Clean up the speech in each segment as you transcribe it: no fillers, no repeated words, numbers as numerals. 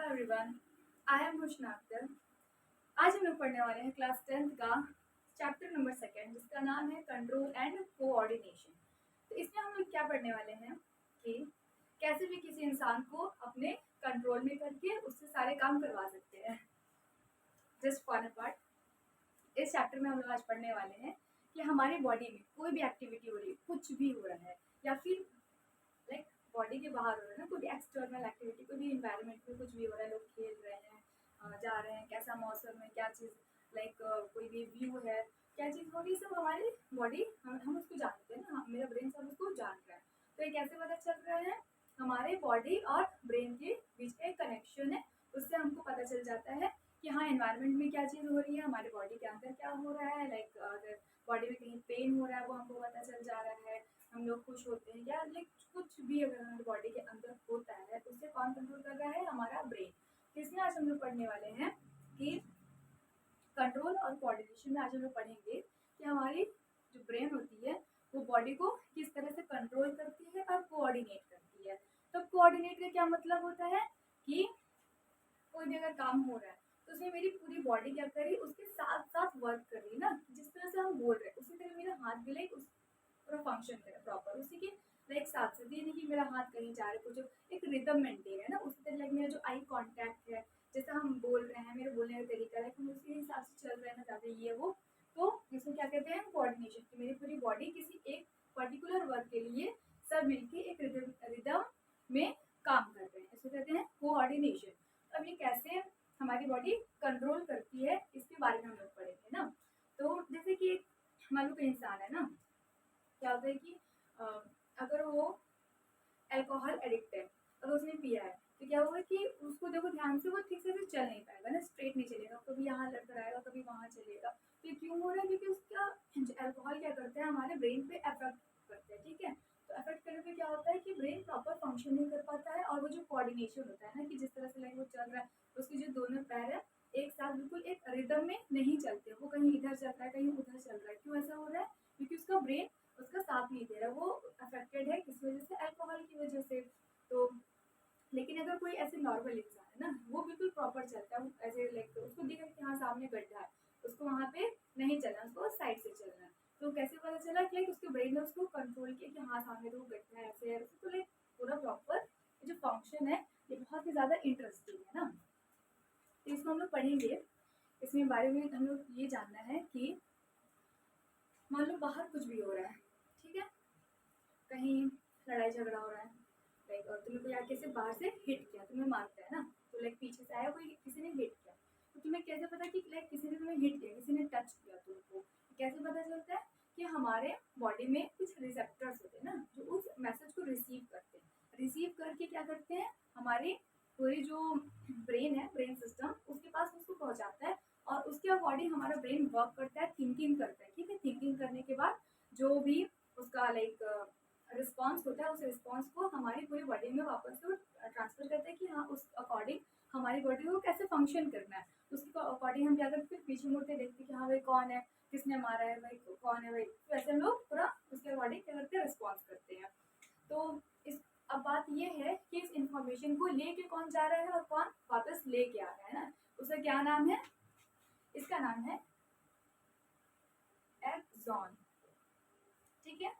Everyone, I am Roshna Akhtar. आज हम लोग पढ़ने वाले हैं क्लास 10th का चैप्टर नंबर 2 जिसका नाम है कंट्रोल एंड कोऑर्डिनेशन। तो इसमें हम लोग क्या पढ़ने वाले हैं कि कैसे भी किसी इंसान को अपने कंट्रोल में करके उससे सारे काम करवा सकते हैं। जस्ट फॉर अ पार्ट इस चैप्टर में हम लोग आज पढ़ने वाले हैं कि हमारी बॉडी में कोई भी एक्टिविटी हो रही है, कुछ भी हो रहा है या फिर लाइक बॉडी के बाहर हो रहा है ना, कोई भी एक्सटर्नल एक्टिविटी, कोई भी इन्वायरमेंट में कुछ भी हो रहा है, लोग खेल रहे हैं, जा रहे हैं, कैसा मौसम है, क्या चीज़ लाइक कोई भी व्यू है, क्या चीज़ हो रही है, सब हमारी बॉडी हम उसको जानते हैं ना, मेरा ब्रेन सब उसको जान रहा है। तो ये कैसे पता चल रहा है? हमारे बॉडी और ब्रेन के बीच में एक कनेक्शन है, उससे हमको पता चल जाता है कि हाँ एनवायरनमेंट में क्या चीज़ हो रही है, हमारे बॉडी के अंदर क्या हो रहा है, लाइक अगर बॉडी में कहीं पेन हो रहा है वो हमको पता चल जा रहा है, हम लोग खुश होते हैं या लाइक कुछ भी अगर हमारे बॉडी के अंदर होता है तो उसे कौन कंट्रोल कर रहा है? हमारा ब्रेन। तो इसमें आज हम लोग पढ़ने वाले हैं कि कंट्रोल और कोऑर्डिनेशन में आज हम लोग पढ़ेंगे कि हमारी जो ब्रेन होती है वो बॉडी को किस तरह से कंट्रोल करती है और कोऑर्डिनेट करती है। तो कोऑर्डिनेट का क्या मतलब होता है कि कोई भी अगर काम हो रहा है तो उसमें मेरी पूरी बॉडी क्या कर रही है, उसके साथ साथ वर्क कर रही है ना, जिस तरह से हम बोल रहे हैं उसी तरह मेरा हाथ भी लाइक उस पूरा फंक्शन करे प्रॉपर उसी के लाइक साथ साथ। ये नहीं कि मेरा हाथ कहीं जा रहा है, कुछ एक रिदम मेंटेन है ना, उसी तरह लाइक मेरा जो आई कांटेक्ट है, जैसा हम बोल रहे हैं, मेरे बोलने का तरीका है, हम उसी हिसाब से चल रहे हैं ना ज़्यादा ये वो। तो इसमें क्या कहते हैं? कोऑर्डिनेशन, कि मेरी पूरी बॉडी किसी एक पर्टिकुलर वर्क के लिए सब मिलके एक रिदम में काम कर रहे हैं, इसको कहते हैं कोऑर्डिनेशन। अब ये कैसे हमारी बॉडी कंट्रोल करती है इसके बारे में हम लोग पढ़ेंगे ना। तो जैसे कि मान लो कोई इंसान है ना, क्या होता है कि अगर वो अल्कोहल एडिक्ट है, अगर उसने पिया है तो क्या होगा कि उसको देखो ध्यान से वो ठीक से चल नहीं पाएगा ना, स्ट्रेट नहीं चलेगा, कभी यहाँ लड़खड़ाएगा कभी वहाँ चलेगा। तो ये क्यों हो रहा है? क्योंकि उसका अल्कोहल क्या करता है, हमारे ब्रेन पे अफेक्ट करता है। ठीक है, तो अफेक्ट करने पे क्या होता है कि ब्रेन प्रॉपर फंक्शन नहीं कर पाता है, और वो जो कोऑर्डिनेशन होता है ना, कि जिस तरह से लाइक वो चल रहा है, उसके जो दोनों पैर है एक साथ बिल्कुल एक रिदम में नहीं चलते, वो कहीं इधर चल रहा है कहीं उधर चल रहा है। क्यों ऐसा हो रहा है? क्योंकि उसका ब्रेन उसका साथ नहीं दे रहा, वो अफेक्टेड है किस वजह से? अल्कोहल की वजह से। तो लेकिन अगर कोई ऐसे नॉर्मल इंसान है ना, वो बिल्कुल प्रॉपर चलता है, ऐसे लाइक उसको दिखा कि हाँ सामने गड्ढा है, उसको वहाँ पे नहीं चलना, उसको साइड से चलना है। तो कैसे पता चला कि लाइक उसके ब्रेन ने उसको कंट्रोल किया कि हाँ सामने तो गड्ढा है, ऐसे है। तो लाइक पूरा प्रॉपर जो फंक्शन है ये बहुत ही ज़्यादा इंटरेस्टिंग है ना। तो इसको हम लोग पढ़ेंगे, इसमें बारे में हम लोग ये जानना है कि मान लो बाहर कुछ भी हो रहा है, ठीक है, कहीं लड़ाई झगड़ा हो रहा है, लाइक तुम्हें कोई आके से बाहर से हिट किया, तुम्हें मारता है ना, तो लाइक पीछे से आया कोई, किसी ने हिट किया, तो तुम्हें कैसे पता कि लाइक किसी ने तुम्हें हिट किया, किसी ने टच किया तुमको? कैसे पता चलता है? कि हमारे बॉडी में कुछ रिसेप्टर्स होते हैं ना, जो उस मैसेज को रिसीव करते हैं, रिसीव करके क्या करते हैं, हमारे पूरी जो ब्रेन है, ब्रेन सिस्टम, उसके पास उसको पहुंचाता है, और उसके अकॉर्डिंग हमारा ब्रेन वर्क करता है, थिंकिंग करता है। ठीक है, थिंकिंग करने के बाद जो भी उसका लाइक रिस्पॉन्स होता है, उस रिस्पॉन्स को हमारी पूरी बॉडी में वापस से ट्रांसफर करते हैं कि हाँ उस अकॉर्डिंग हमारी बॉडी को कैसे फंक्शन करना है, उसके अकॉर्डिंग हम क्या करते हैं, पीछे मुड़ते देखते कि हाँ भाई कौन है, किसने मारा है, भाई कौन है भाई, तो ऐसे हम लोग पूरा उसके अकॉर्डिंग क्या करते हैं, रिस्पॉन्स करते हैं। तो इस अब बात ये है कि इस इंफॉर्मेशन को लेके कौन जा रहा है और कौन वापस लेके आ रहा है ना, उसका क्या नाम है? इसका नाम है एक्सॉन। ठीक है,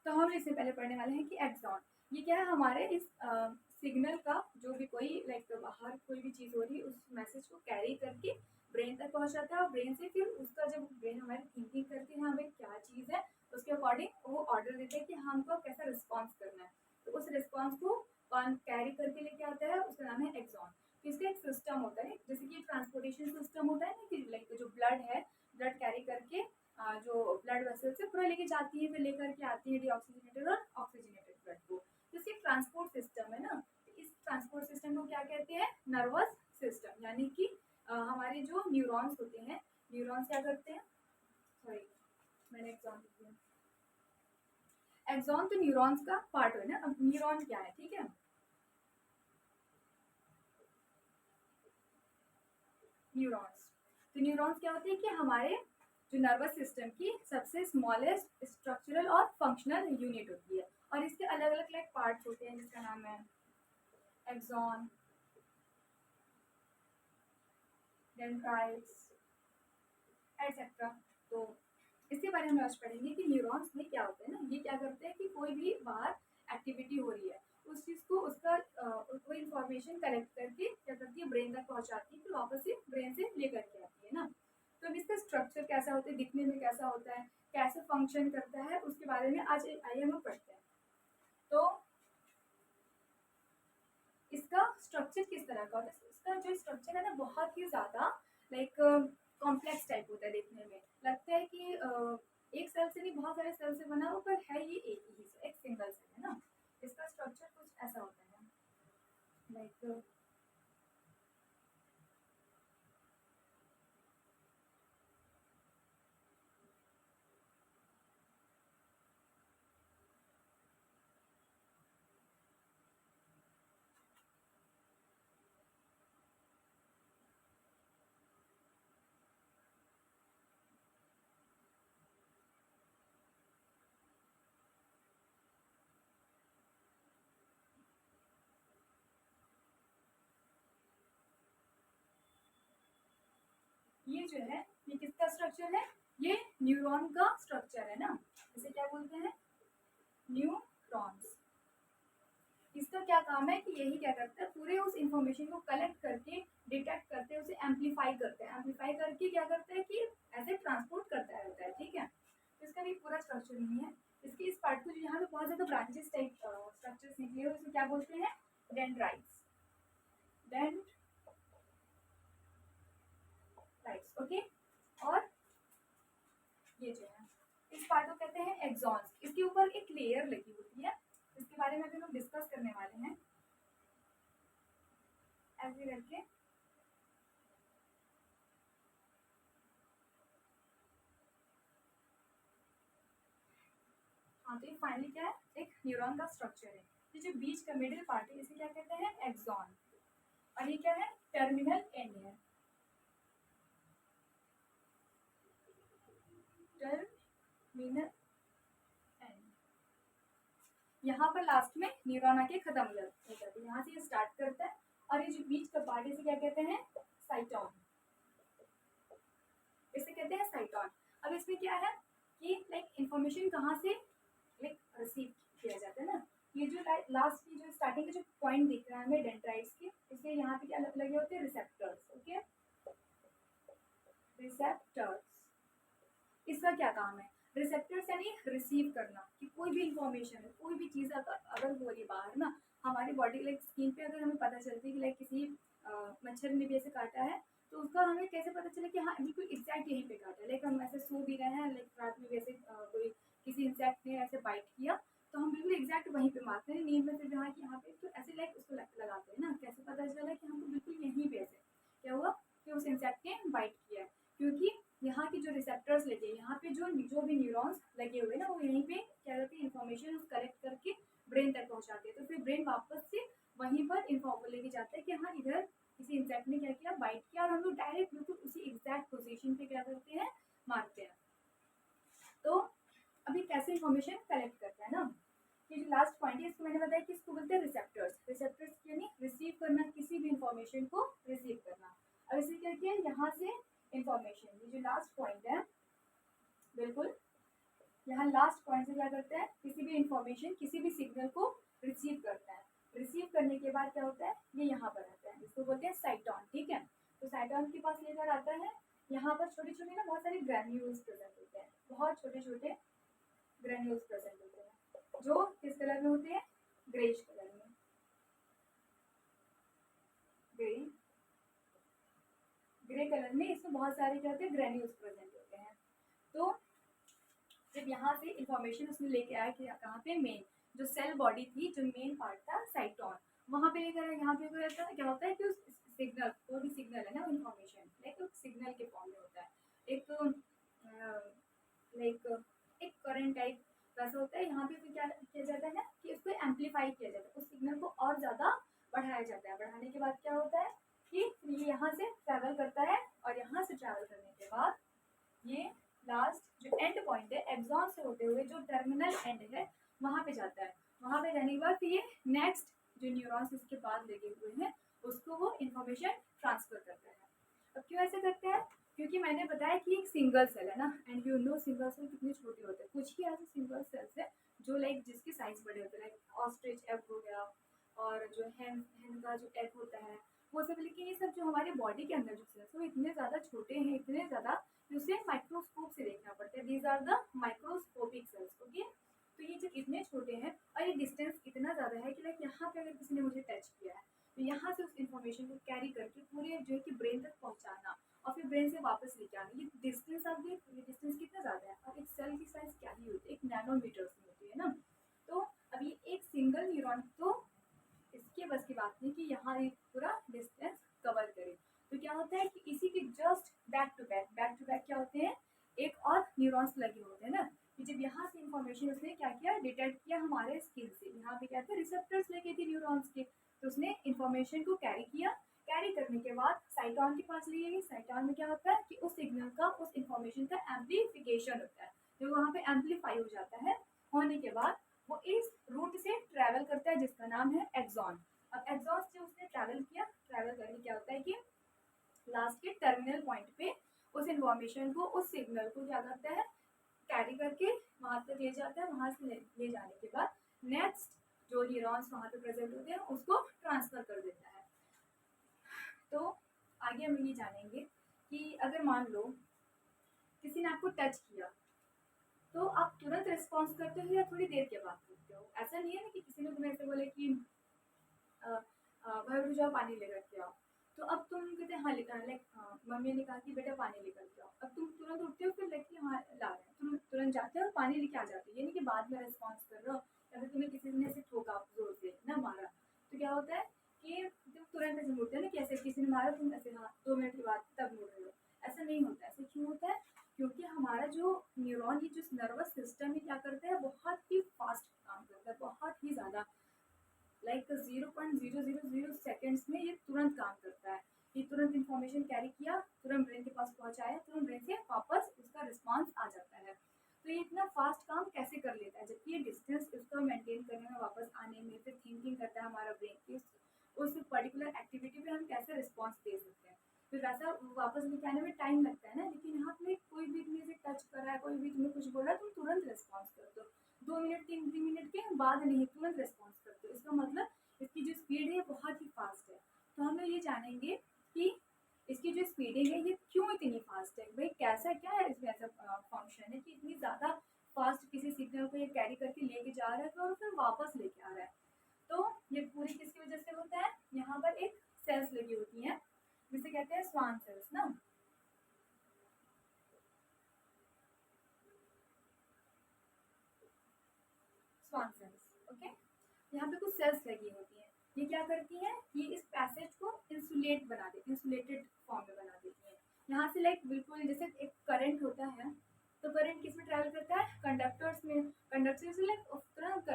तो हम इससे पहले पढ़ने वाले हैं कि एक्सॉन ये क्या है? हमारे इस सिग्नल का जो भी कोई लाइक बाहर कोई भी चीज़ हो रही है उस मैसेज को कैरी करके ब्रेन तक पहुंचाता है, और ब्रेन से फिर उसका जब ब्रेन हमारी थिंकिंग करती है हाँ भाई क्या चीज़ है, उसके अकॉर्डिंग वो ऑर्डर देते हैं कि हमको कैसा रिस्पॉन्स करना है। तो उस रिस्पॉन्स को कौन कैरी करके लेके आता है? उसका नाम है एक्सॉन। तो इसका एक सिस्टम होता है, जैसे कि ट्रांसपोर्टेशन सिस्टम होता है ना, कि लाइक जो ब्लड है, ब्लड कैरी करके जो ब्लड वेसल से पूरा लेके जाती है, फिर लेकर के आती है डीऑक्सीजनेटेड और ऑक्सीजनेटेड ब्लड को। इसके ट्रांसपोर्ट सिस्टम है ना, इस ट्रांसपोर्ट सिस्टम को क्या कहते हैं? Nervous system. यानी कि हमारे जो न्यूरॉन्स होते हैं, न्यूरॉन्स क्या करते हैं, सॉरी मैंने एक्सॉन लिख दिया, एक्सॉन तो न्यूरॉन्स का पार्ट है ना। अब न्यूरॉन क्या है? ठीक है, न्यूरॉन्स, तो न्यूरॉन्स क्या होते हैं कि हमारे जो नर्वस सिस्टम की सबसे स्मॉलेस्ट स्ट्रक्चरल और फंक्शनल यूनिट होती है, और इसके अलग अलग लाइक पार्ट्स होते हैं जिसका नाम है एक्सॉन, डेंड्राइट्स एटसेट्रा। तो इसके बारे में आज पढ़ेंगे कि न्यूरॉन्स में क्या होता है ना, ये क्या करते हैं कि कोई भी बाहर एक्टिविटी हो रही है उस चीज़ को उसका कोई इंफॉर्मेशन कलेक्ट करके क्या करती है ब्रेन तक पहुंचाती है, फिर वापस से ब्रेन से लेकर के आती है ना। तो अब इसका स्ट्रक्चर कैसा होता है, दिखने में कैसा होता है, कैसे फंक्शन करता है, उसके बारे में आज आइए हम पढ़ते हैं। तो इसका स्ट्रक्चर किस तरह का होता है, इसका जो स्ट्रक्चर है ना बहुत ही ज़्यादा लाइक कॉम्प्लेक्स टाइप होता है, देखने में लगता है कि एक सेल से नहीं बहुत सारे सेल से बना हो, पर है ये एक ही से, एक सिंगल सेल है ना। इसका स्ट्रक्चर कुछ ऐसा होता है लाइक ये जो है ये किसका स्ट्रक्चर है, ये न्यूरॉन का स्ट्रक्चर है ना। इसे क्या बोलते हैं, न्यूरॉन्स। इसका क्या काम है कि यही क्या करता है पूरे उस इंफॉर्मेशन को कलेक्ट करके डिटेक्ट करते हैं, उसे एम्पलीफाई करते हैं, एम्पलीफाई करके क्या करता है कि ऐसे ट्रांसपोर्ट करता रहता है, ठीक है। तो इसका भी पूरा स्ट्रक्चर नहीं है। इसके इस पार्ट को जो यहाँ पे बहुत ज़्यादा ब्रांचेस टाइप स्ट्रक्चर्स निकले हुए, इसे क्या बोलते हैं, डेंड्राइट्स। Dendrites okay. और ये जो है इस पार्ट को कहते हैं एक्सॉन्स। इसके ऊपर एक लेयर लगी होती है, इसके बारे में अभी हम डिस्कस करने वाले हैं ऐसे करके। हाँ, तो ये फाइनली क्या है, एक न्यूरॉन का स्ट्रक्चर है। ये जो बीच का मिडिल पार्ट है इसे क्या कहते हैं, एक्सॉन। और ये क्या है, टर्मिनल एंड है, टर्मिनल एंड। यहाँ पर लास्ट में न्यूरॉन आके खत्म हो जाता है, यहाँ से ये स्टार्ट करता है। और ये जो बीच का पार्ट है इसे क्या कहते हैं, साइटोन। इसे कहते हैं साइटोन। अब इसमें क्या है कि लाइक इंफॉर्मेशन कहाँ से लाइक रिसीव किया जाता है ना। ये जो लास्ट की जो स्टार्टिंग का जो पॉइंट दिख रहा है हमें डेंड्राइट्स की, इसलिए यहाँ पे क्या लगे होते हैं, रिसेप्टर्स। Okay, receptors. इसका क्या काम है, रिसेप्टर्स यानी रिसीव करना, कि कोई भी इंफॉर्मेशन है, कोई भी चीज़ अगर हो रही है बाहर ना हमारी बॉडी लाइक स्किन पे, अगर हमें पता चलती है कि लाइक किसी मच्छर ने भी ऐसे काटा है, तो उसका हमें कैसे पता चले कि हाँ बिल्कुल एग्जैक्ट यहीं पे काटा है। लाइक हम ऐसे सो भी रहे हैं, लाइक रात में वैसे कोई किसी इंसेक्ट ने ऐसे बाइट किया, तो हम बिल्कुल एग्जैक्ट वहीं पे मारते हैं नींद में, फिर जहाँ कि यहाँ पे तो ऐसे लाइक उसको लगाते हैं ना। कैसे पता चला कि हमको बिल्कुल यहीं पे ऐसे क्या हुआ कि उस इंसेक्ट ने बाइट किया है, क्योंकि यहाँ की जो रिसेप्टर्स लगे, यहाँ पे जो भी न्यूरॉन्स लगे हुए ना, वो यहीं पे क्या करते हैं, इन्फॉर्मेशन कलेक्ट करके ब्रेन तक पहुँचाते हैं। तो फिर ब्रेन वापस से वहीं पर इन्फॉर्म लेके जाता है कि हाँ इधर किसी इंसेक्ट ने क्या किया, बाइट किया, और हम लोग डायरेक्ट बिल्कुल उसी एग्जैक्ट पोजीशन पे क्या करते हैं, मारते हैं। तो अभी कैसे इन्फॉर्मेशन कलेक्ट करता है ना, ये जो लास्ट पॉइंट है इसको मैंने बताया कि इसको बोलते हैं रिसेप्टर्स। रिसेप्टर्स यानी रिसीव करना, किसी भी इंफॉर्मेशन को रिसीव करना। अब इसे क्या किया, यहाँ से इंफॉर्मेशन, ये जो लास्ट पॉइंट है बिल्कुल यहाँ लास्ट पॉइंट से क्या करता है, किसी भी इंफॉर्मेशन, किसी भी सिग्नल को रिसीव करता है। रिसीव करने के बाद क्या होता है, ये यहाँ पर आता है, इसको बोलते हैं साइटोन, ठीक है। तो साइटोन के पास लेकर आता है, यहाँ पर छोटे छोटे ना बहुत सारे ग्रैन्यूल्स प्रेजेंट होते हैं, बहुत छोटे छोटे ग्रैन्यूल्स प्रेजेंट होते हैं, जो किस कलर में होते हैं, ग्रेइश कलर में, ग्रे कलर में। इसमें बहुत सारे क्या होते हैं, ग्रैन्यूल्स प्रेजेंट होते हैं। तो जब यहाँ से इंफॉर्मेशन उसने लेके आया कि कहाँ पे, मेन जो सेल बॉडी थी, जो मेन पार्ट था साइटोन, वहाँ पे लेकर यहाँ पे क्या होता है कि उस सिग्नल, कोई भी सिग्नल है ना, वो इन्फॉर्मेशन लाइक सिग्नल के फॉर्म में होता है, एक लाइक एक करंट टाइप वैसा होता है। यहाँ पे फिर क्या किया जाता है ना कि उसको एम्पलीफाई किया जाता है, उस सिग्नल को और ज़्यादा बढ़ाया जाता है। बढ़ाने के बाद क्या होता है कि ये यहाँ से ट्रैवल करता है, और यहाँ से ट्रैवल करने के बाद ये लास्ट जो एंड पॉइंट है, एक्सॉन से होते हुए जो टर्मिनल एंड है वहाँ पे जाता है। वहाँ पे जाने के बाद ये नेक्स्ट जो न्यूरॉन्स इसके बाद लगे हुए हैं उसको वो इंफॉर्मेशन ट्रांसफर करता है। अब क्यों ऐसे करते हैं? क्योंकि मैंने बताया कि एक सिंगल सेल है ना, and you know single cell कितने छोटे होते हैं। कुछ ही ऐसे सिंगल सेल्स है जो लाइक जिसके साइज बड़े होते हैं, लाइक ऑस्ट्रिच एग हो गया, और जो हैन का जो एग होता है वो सब। लेकिन ये सब जो हमारे बॉडी के अंदर जो सेल्स है वो इतने ज़्यादा छोटे हैं, इतने ज़्यादा कि उसे माइक्रोस्कोप से देखना पड़ता है। These are the microscopic cells, okay. तो ये जब इतने छोटे हैं और ये डिस्टेंस इतना ज़्यादा है कि लाइक यहाँ पे अगर किसी ने मुझे टच किया है तो यहाँ से उस इन्फॉर्मेशन को कैरी करके पूरे जो है कि ब्रेन तक पहुँचाना और फिर ब्रेन से वापस लेके आना, ये डिस्टेंस आप देख, ये डिस्टेंस कितना ज़्यादा है। और एक सेल की साइज क्या ही होती है, एक नैनोमीटर्स में होती है ना। तो अब ये एक सिंगल न्यूरॉन तो इसके बस की बात नहीं कि यहाँ एक पूरा डिस्टेंस कवर करे। तो क्या होता है कि इसी के जस्ट बैक टू बैक क्या होते हैं, एक और न्यूरॉन्स लगे होते हैं ना, कि जब यहाँ से इंफॉर्मेशन उसने क्या किया, डिटेक्ट किया हमारे स्किन से। यहाँ पे क्या थे, रिसेप्टर्स लगे थे न्यूरॉन्स के, तो उसने इंफॉर्मेशन को कैरी किया। कैरी करने के बाद साइटॉन के पास ले गई। साइटॉन में क्या होता है कि उस सिग्नल का, उस इंफॉर्मेशन का एम्पलीफिकेशन होता है, जो वहाँ पे एम्पलीफाई हो जाता है। होने के बाद वो इस रूट से ट्रैवल करता है जिसका नाम है एक्सॉन। अब एक्सॉन से उसने ट्रैवल किया, ट्रैवल करके क्या होता है कि लास्ट के टर्मिनल पॉइंट पे उस इन्फॉर्मेशन को, उस सिग्नल को क्या करता है, कैरी करके वहाँ तक ले जाता है। वहाँ से ले जाने के बाद नेक्स्ट जो न्यूरॉन्स वहाँ पे प्रेजेंट होते हैं उसको ट्रांसफर कर देता है। तो आगे हम ये जानेंगे कि अगर मान लो किसी ने आपको टच किया तो आप तुरंत रिस्पॉन्स करते हो या थोड़ी देर के बाद करते हो? ऐसा नहीं है ना कि किसी ने तुम्हें ऐसे बोले कि भाई रुक जाओ पानी लेकर के आओ, तो अब तुम कहते हैं हाँ लाइक मम्मी ने कहा कि बेटा पानी लेकर के आओ, अब तुम तुरंत उठते हो फिर लेके हाँ ला रहे हैं, तुम तुरंत जाते हो और पानी लेके आ जाते हो। ये नहीं कि बाद में रिस्पॉन्स कर रहे हो या फिर तुम्हें किसी ने ऐसे ठोका जोर से ना मारा, तो क्या होता है कि तुम तुरंत ऐसे मुड़ते हो ना कि ऐसे किसी ने मारा तुम ऐसे हाँ 2 मिनट के बाद तब मुड़ रहे हो। ऐसा नहीं होता। ऐसे क्यों होता है? क्योंकि हमारा जो न्यूरॉन, ये जो नर्वस सिस्टम है क्या करता है, बहुत ही फास्ट काम करता है, बहुत ही ज़्यादा, लाइक 0.000 सेकेंड्स में ये तुरंत काम करता है। ये तुरंत इंफॉर्मेशन कैरी किया, तुरंत ब्रेन के पास पहुंचाया, तुरंत ब्रेन से वापस उसका रिस्पांस आ जाता है। तो ये इतना फास्ट काम कैसे कर लेता है, जबकि ये डिस्टेंस उसको मेंटेन करने में, वापस आने में, फिर थिंकिंग करता है हमारा ब्रेन की उस पर्टिकुलर एक्टिविटी पे हम कैसे रिस्पॉन्स दे सकते हैं। फिर वैसा वापस लेके आने में टाइम लगता है ना। लेकिन यहाँ पे कोई भी तुम्हें से टच कर रहा है, कोई भी तुम्हें कुछ बोल रहा है, तुम तुरंत रिस्पॉन्स करते हो। 2 मिनट 3 मिनट के बाद नहीं, तुरंत रिस्पॉन्स करते हो। इसका मतलब इसकी जो स्पीड है बहुत ही फास्ट है। तो हम लोग ये जानेंगे कि इसकी जो स्पीडिंग है ये क्यों इतनी फास्ट है, भाई कैसा क्या है इसमें ऐसा फंक्शन है कि इतनी ज़्यादा फास्ट किसी सिग्नल को ये कैरी करके लेके जा रहा है और फिर वापस लेके आ रहा है। तो ये पूरी किसकी वजह से होता है, यहाँ पर एक सेल्स लगी होती हैं जिसे कहते हैं स्वान सेल्स ना। Schwann cells, okay. यहाँ पे कुछ सेल्स लगी होती हैं। ये क्या करती हैं, ये इस पैसेज को इंसुलेट बना देती हैं, इंसुलेटेड फॉर्म में बना देती हैं। यहाँ से लाइक बिल्कुल जैसे एक करंट होता है, तो करंट किस में ट्रैवल करता है, कंडक्टर्स में। कंडक्टर से लाइक तुरंत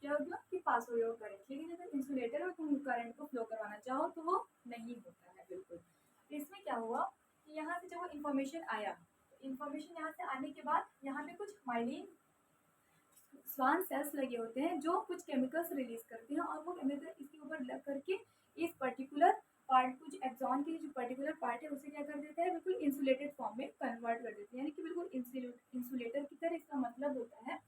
क्या होगा कि पास हो गया करंट। लेकिन अगर इंसुलेटर में तुम करंट को फ्लो करवाना चाहो तो वो नहीं होता है बिल्कुल। तो इसमें क्या हुआ कि यहाँ से जब वो इन्फॉर्मेशन आया, इन्फॉर्मेशन यहाँ से आने के बाद यहाँ पे कुछ माइलिन स्वान सेल्स लगे होते हैं जो कुछ केमिकल्स रिलीज करते हैं, और वो केमिकल इसके ऊपर लग करके इस पर्टिकुलर पार्ट को, जो एक्सॉन के जो पर्टिकुलर पार्ट है उसे क्या कर देता है, बिल्कुल इंसुलेटेड फॉर्म में कन्वर्ट कर देते हैं, यानी कि बिल्कुल इंसुलेटर की तरह। इसका मतलब होता है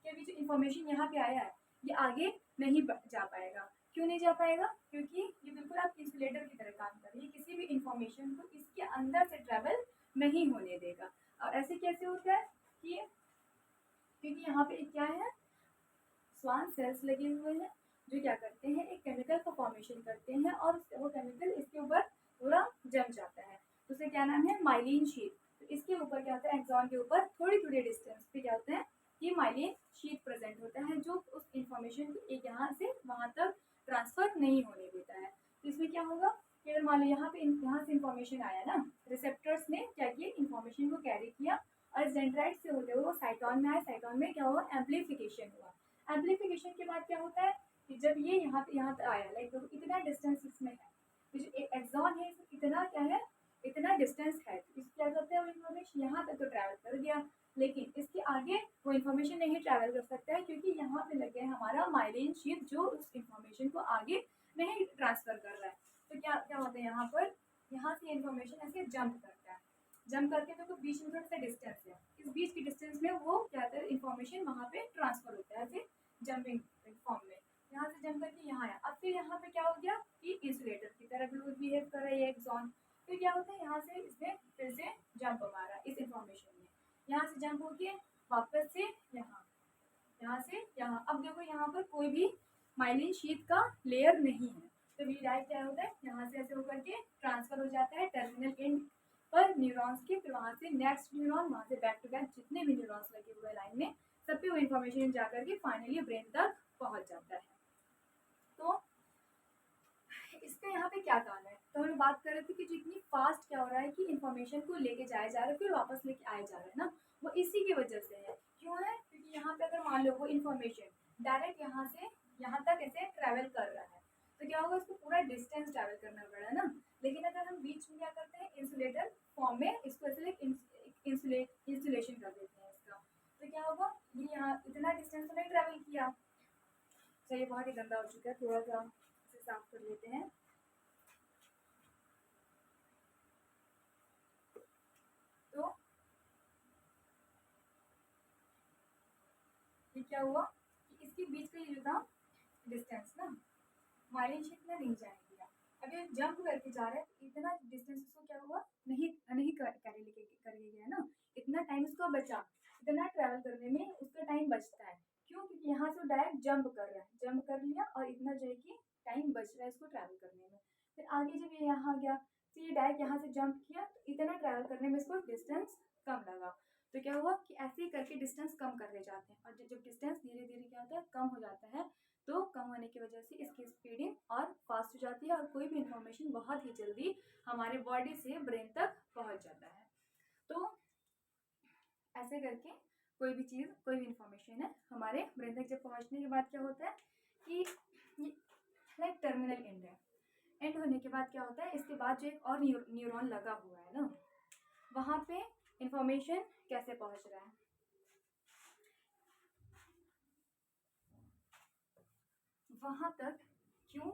कि अभी जो इन्फॉर्मेशन यहाँ पे आया है ये आगे नहीं जा पाएगा। क्यों नहीं जा पाएगा? क्योंकि ये बिल्कुल आप इंसुलेटर की तरह काम कर रही है, किसी भी इंफॉर्मेशन को इसके अंदर से ट्रेवल नहीं होने देगा। और ऐसे कैसे होता है कि क्योंकि यहाँ पे क्या है, स्वान सेल्स लगे हुए हैं जो क्या करते हैं, एक केमिकल का फॉर्मेशन करते हैं और वो केमिकल इसके ऊपर पूरा जम जाता है। तो उसे क्या नाम है, माइलिन शीट। तो इसके ऊपर क्या होता है, एक्सॉन के ऊपर थोड़ी थोड़ी डिस्टेंस पे क्या होता है कि माइलिन शीट प्रेजेंट होता है, जो उस इंफॉर्मेशन को एक यहाँ से वहाँ तक ट्रांसफर नहीं होने देता है। तो इसमें क्या होगा कि अगर मान लो यहाँ पे यहाँ से इंफॉर्मेशन आया ना, रिसेप्टर्स ने क्या किया, इंफॉर्मेशन को कैरी किया और डेंड्राइट से होते हुए वो साइटॉन में आया। साइटॉन में क्या हुआ, एम्पलीफिकेशन हुआ। एम्पलीफिकेशन के बाद क्या होता है कि जब ये यहाँ तक आया, लाइक तो इतना डिस्टेंस इसमें है, तो जो एक्सॉन है इतना क्या है, इतना डिस्टेंस है, तो इस क्या करते हैं वो इन्फॉर्मेशन यहाँ तक तो ट्रैवल कर गया, लेकिन इसके आगे वो इन्फॉर्मेशन नहीं ट्रैवल कर सकता है क्योंकि यहाँ पे लग गया हमारा माइलिन शीट जो उस इन्फॉर्मेशन को आगे नहीं ट्रांसफर कर रहा है। तो क्या क्या होता है यहाँ पर, यहाँ से इन्फॉर्मेशन ऐसे जंप करता है, जंप करके तो बीच में थोड़ा सा डिस्टेंस है, इस बीच की डिस्टेंस में वो क्या होता है इन्फॉर्मेशन वहाँ पे ट्रांसफर होता है ऐसे जंपिंग फॉर्म में, यहाँ से जंप करके यहाँ आया। अब फिर यहाँ पे क्या हो गया कि इंसुलेटर की तरह बिहेव कर रहा है ये एक्सॉन, फिर क्या होता है यहाँ से इसने फिर से जंप मारा इस इंफॉर्मेशन में, यहाँ से जंप होके वापस से यहाँ, यहाँ से यहाँ। अब देखो यहाँ पर कोई भी माइलिन शीट का लेयर नहीं है, तो वी डायरेक्ट क्या होता है यहाँ से ऐसे होकर के ट्रांसफर हो जाता है टर्मिनल एंड पर न्यूरॉन्स के, फिर वहाँ से नेक्स्ट न्यूरॉन, वहाँ से बैक टू बैक जितने भी न्यूरॉन्स लगे हुए लाइन में सब पे वो इन्फॉर्मेशन जाकर के फाइनली ब्रेन तक पहुँच जाता है। तो इसका यहाँ पे क्या काम है, तो हम बात कर रहे थे कि जितनी फास्ट क्या हो रहा है कि इन्फॉर्मेशन को लेके जाया जा रहा है फिर वापस लेके आया जा रहा है ना, वो इसी की वजह से है। क्यों है, क्योंकि यहाँ पे अगर मान लो वो इन्फॉर्मेशन डायरेक्ट यहाँ से यहाँ तक ऐसे ट्रैवल कर रहा है तो क्या होगा उसको पूरा डिस्टेंस ट्रैवल करना पड़ा ना, लेकिन अगर हम बीच में क्या करते हैं इंसुलेटर फॉर्म में इसको ऐसे इंसुलेशन कर देते हैं इसका, तो क्या होगा ये यहाँ इतना डिस्टेंस तो नहीं ट्रैवल किया। चलिए बहुत ही गंदा हो चुका है, थोड़ा सा इसे साफ कर लेते हैं। तो ये क्या हुआ कि इसके बीच का ये जो था डिस्टेंस ना माइलिन शीट में नहीं जाने दिया, अब ये जंप करके जा रहा है तो इतना डिस्टेंस इसको क्या हुआ नहीं नहीं कैरी लेके करके गया ना, इतना टाइम इसको बचा, इतना ट्रैवल करने में उसका टाइम बचता है। क्यों, क्योंकि यहाँ से डायरेक्ट जंप कर रहा है, जंप कर लिया और इतना जो है कि टाइम बच रहा है इसको ट्रैवल करने में। फिर आगे जब ये यहाँ गया तो ये डायरेक्ट यहाँ से जंप किया तो इतना ट्रैवल करने में इसको डिस्टेंस कम लगा, तो क्या हुआ कि ऐसे ही करके डिस्टेंस कम करते जाते हैं, और जब डिस्टेंस धीरे धीरे क्या होता है कम हो जाता है तो कम होने की वजह से इसकी स्पीडिंग और फास्ट हो जाती है और कोई भी इंफॉर्मेशन बहुत ही जल्दी हमारे बॉडी से ब्रेन तक पहुंच जाता है। तो ऐसे करके कोई भी चीज़ कोई भी इंफॉर्मेशन है हमारे ब्रेन तक जब पहुंचने के बाद क्या होता है कि लाइक टर्मिनल एंड है, एंड होने के बाद क्या होता है इसके बाद जो एक और न्यूरॉन लगा हुआ है ना वहाँ पे इंफॉर्मेशन कैसे पहुंच रहा है, वहाँ तक क्यों,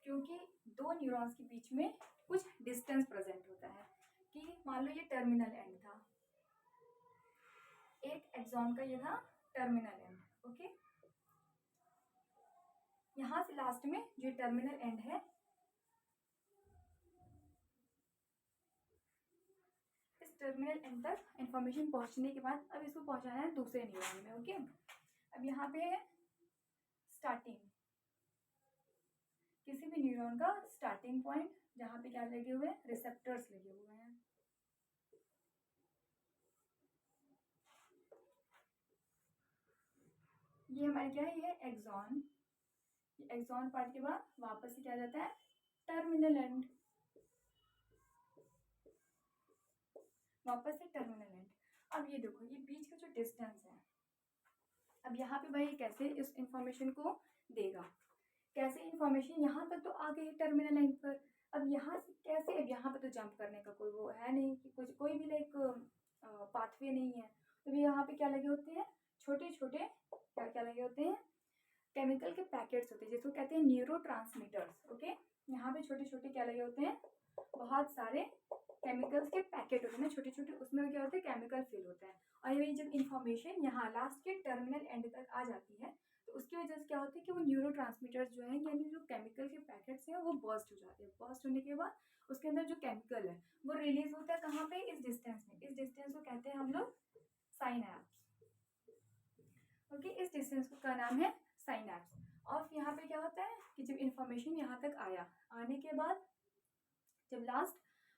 क्योंकि दो न्यूरॉन्स के बीच में कुछ डिस्टेंस प्रेजेंट होता है कि मान लो ये टर्मिनल एंड था, एक एक्सॉन का ये था टर्मिनल एंड, ओके, यहाँ से लास्ट में जो टर्मिनल एंड है इस टर्मिनल एंड तक इंफॉर्मेशन पहुँचने के बाद अब इसको पहुँचाना है दूसरे न्यूरॉन में, ओके। अब यहाँ पे है स्टार्टिंग, किसी भी न्यूरॉन का स्टार्टिंग पॉइंट जहाँ पे क्या लगे हुए हैं रिसेप्टर्स लगे हुए हैं, ये हमारे क्या है ये एक्सॉन, एक्सॉन पार्ट के बाद वापस से क्या जाता है टर्मिनल एंड, वापस से टर्मिनल एंड। अब ये देखो ये बीच का जो डिस्टेंस है, अब यहाँ पे भाई कैसे इस इंफॉर्मेशन को देगा, कैसे इंफॉर्मेशन यहाँ तक तो आ गई टर्मिनल एंड पर, अब यहाँ से कैसे, अब यहाँ पे तो जंप करने का कोई वो है नहीं कि कुछ कोई भी लाइक पाथवे नहीं है, तो यहाँ पे क्या लगे होते हैं छोटे छोटे क्या क्या लगे होते हैं केमिकल के पैकेट्स होते हैं जिसको कहते हैं न्यूरोट्रांसमीटर्स, ओके। यहाँ पे छोटे छोटे क्या लगे होते हैं बहुत सारे केमिकल्स के पैकेट होते हैं ना छोटे छोटे, उसमें क्या होता है केमिकल फिल होता है, और ये जब इंफॉर्मेशन यहाँ लास्ट के टर्मिनल एंड तक आ जाती है तो उसकी वजह से क्या होता है कि वो न्यूरोट्रांसमीटर्स जो है यानी जो केमिकल के पैकेट्स हैं वो बर्स्ट हो जाते हैं, बर्स्ट होने के बाद उसके अंदर जो केमिकल है वो रिलीज होता है कहाँ पे इस डिस्टेंस में, इस डिस्टेंस को कहते हैं हम लोग साइनैप्स, ओके। इस डिस्टेंस का नाम है साइनैप्स। और यहाँ पे क्या होता है कि जब इंफॉर्मेशन यहाँ तक आया, आने के बाद जब लास्ट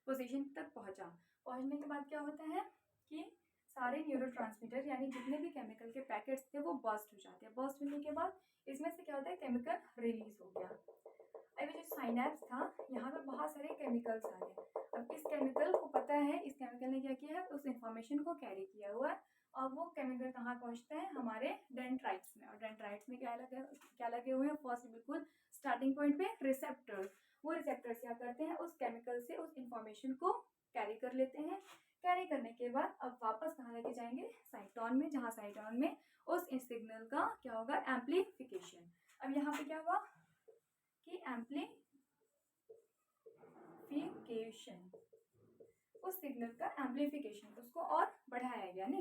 पोजीशन तक पहुँचा, पहुँचने के बाद क्या होता है कि सारे न्यूरोट्रांसमीटर यानी जितने भी केमिकल के पैकेट्स थे वो बर्स्ट हो जाते हैं, बर्स्ट होने के बाद इसमें से क्या होता है केमिकल रिलीज हो गया। अभी जो साइनैप्स था यहाँ पे बहुत सारे केमिकल्स आ गए, अब इस केमिकल को पता है इस केमिकल ने क्या किया है उस इंफॉर्मेशन को कैरी किया हुआ है, और वो केमिकल कहाँ पहुँचता है हमारे डेंड्राइट्स में, और डेंड्राइट्स में क्या लगे हुए हैं फर्स्ट बिल्कुल स्टार्टिंग पॉइंट पे रिसेप्टर्स, वो रिसेप्टर्स क्या करते हैं उस केमिकल से उस इंफॉर्मेशन को कैरी कर लेते हैं, कैरी करने के बाद अब वापस कहाँ लेके जाएंगे साइटोन में, जहाँ साइटोन में उस सिग्नल का क्या होगा एम्प्लीफिकेशन। अब यहाँ पे क्या हुआ कि एम्प्लीफिकेशन एम्प्लीफिकेशन, उस सिग्नल का एम्प्लीफिकेशन, उसको और बढ़ाया गया ना,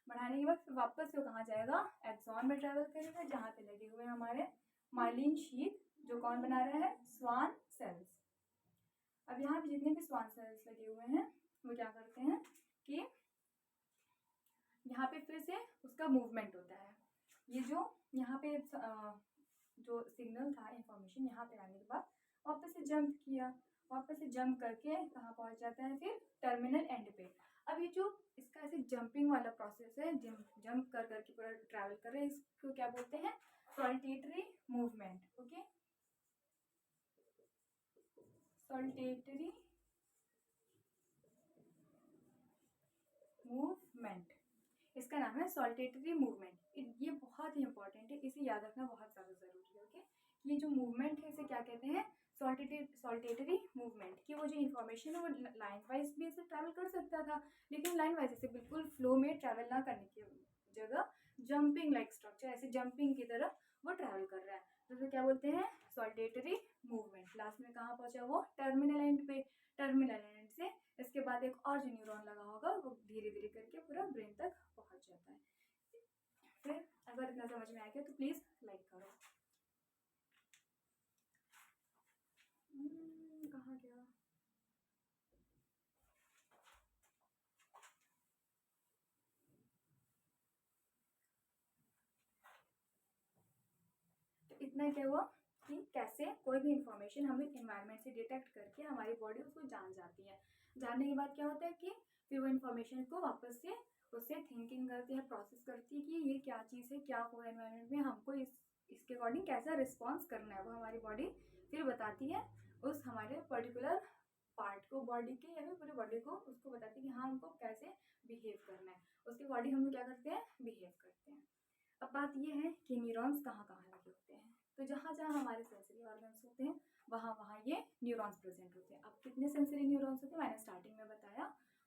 बढ़ाने के बाद फिर वापस से कहाँ जाएगा, एक्सॉन में ट्रेवल करेगा, जहाँ पे लगे हुए हमारे माइलिन शीथ, जो कौन बना रहा है, स्वान सेल्स। अब यहाँ पे जितने भी स्वान सेल्स लगे हुए हैं वो क्या करते हैं कि यहाँ पे फिर से उसका मूवमेंट होता है। ये जो यहाँ पे जो सिग्नल था, इंफॉर्मेशन यहाँ पे आने के बाद वापस से जंप किया, वापस से जंप करके कहाँ पहुँच जाता है, फिर टर्मिनल एंड पे। अब ये जो इसका ऐसे जंपिंग वाला प्रोसेस है, जंप कर करके पूरा ट्रैवल कर रहे हैं, इसको क्या बोलते हैं, saltatory movement. Okay, saltatory movement, इसका नाम है सॉल्टेटरी मूवमेंट। ये बहुत ही इंपॉर्टेंट है, इसे याद रखना बहुत ज़्यादा ज़रूरी है। ओके, ये जो मूवमेंट है इसे क्या कहते हैं, सॉल्टेटरी मूवमेंट। कि वो जो इन्फॉर्मेशन है वो लाइन वाइज भी ऐसे ट्रैवल कर सकता था, लेकिन लाइन वाइज ऐसे बिल्कुल फ्लो में ट्रैवल ना करने की जगह जंपिंग लाइक स्ट्रक्चर, ऐसे जंपिंग की तरह वो ट्रैवल कर रहा है, तो क्या बोलते हैं, सॉल्टेटरी मूवमेंट। लास्ट में कहाँ पहुंचा वो, टर्मिनल एंड पे। टर्मिनल एंड से इसके बाद एक और जो न्यूरॉन लगा होगा वो धीरे धीरे करके पूरा ब्रेन तक पहुंच जाता है। फिर अगर इतना समझ में आ गया तो प्लीज लाइक करो। कहाँ गया, तो इतना क्या हुआ कि कैसे कोई भी इंफॉर्मेशन हमें इन्वायरमेंट से डिटेक्ट करके हमारी बॉडी उसको जान जाती है। जानने के बाद क्या होता है कि फिर वो इन्फॉर्मेशन को वापस से उससे थिंकिंग करती है, प्रोसेस करती है कि ये क्या चीज़ है, क्या हुआ एनवायरनमेंट में, हमको इसके अकॉर्डिंग कैसा रिस्पॉन्स करना है, वो हमारी बॉडी फिर बताती है उस हमारे पर्टिकुलर पार्ट को बॉडी के, या फिर पूरी बॉडी को उसको बताती है कि हाँ हमको कैसे बिहेव करना है, उसके अकॉर्डिंग हम क्या करते हैं, बिहेव करते हैं। अब बात ये है कि न्यूरॉन्स कहाँ कहाँ लगे होते हैं, तो जहाँ जहाँ हमारे सेंसरी ऑर्गन्स होते हैं वहाँ वहाँ ये न्यूरॉन्स प्रेजेंट होते हैं। अब कितने सेंसरी न्यूरॉन्स होते हैं, मैंने स्टार्टिंग में बताया,